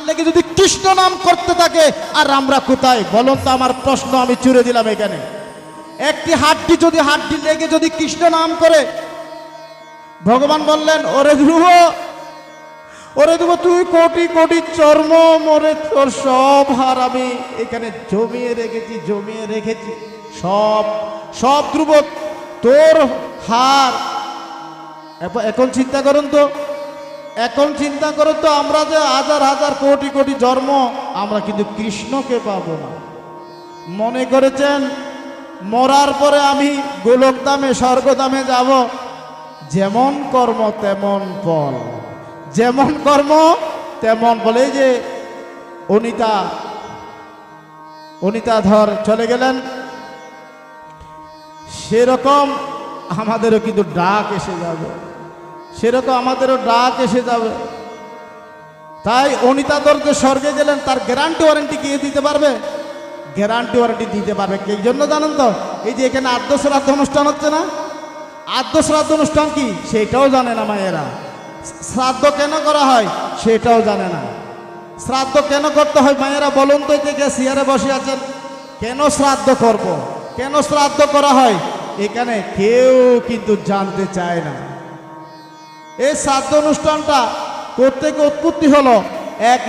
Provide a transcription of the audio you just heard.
লেগে যদি কৃষ্ণ নাম করতে থাকে, আর আমরা কোথায় বলুন তো? আমার প্রশ্ন আমি ছুড়ে দিলাম এখানে। একটি হাড্ডি লেগে যদি কৃষ্ণ নাম করে, ভগবান বললেন ওরে ধ্রুব তুই কোটি কোটি চর্ম মরে তোর সব হার আমি এখানে জমিয়ে রেখেছি সব ধ্রুব তোর হার। এখন চিন্তা করুন তো, আমরা যে হাজার হাজার কোটি কোটি জন্ম, আমরা কিন্তু কৃষ্ণকে পাবো না। মনে করেছেন মরার পরে আমি গোলকধামে স্বর্গধামে যাব? যেমন কর্ম তেমন ফল, যেমন কর্ম তেমন বলে। যে অনিতা ধর চলে গেলেন, সেরকম আমাদেরও কিন্তু ডাক এসে যাবে, তাই অনিতা ধর যে স্বর্গে গেলেন, তার গ্যারান্টি ওয়ারেন্টি কে দিতে পারবে? গ্যারান্টি ওয়ারেন্টি দিতে পারবে কে জন্য জানেন তো? এই যে এখানে আদ্য শ্রাদ্ধ অনুষ্ঠান হচ্ছে না, আদ্য শ্রাদ্ধ অনুষ্ঠান কি সেটাও জানে না মায়েরা। শ্রাদ্ধ কেন করা হয় সেটাও জানে না। শ্রাদ্ধ কেন করতে হয় মায়েরা বলুন তো? থেকে চেয়ারে বসে আছেন, কেন শ্রাদ্ধ করব, কেন শ্রাদ্ধ করা হয়, এখানে কেউ কিন্তু জানতে চায় না। এই শ্রাদ্ধ অনুষ্ঠানটা করতে উৎপত্তি হলো এক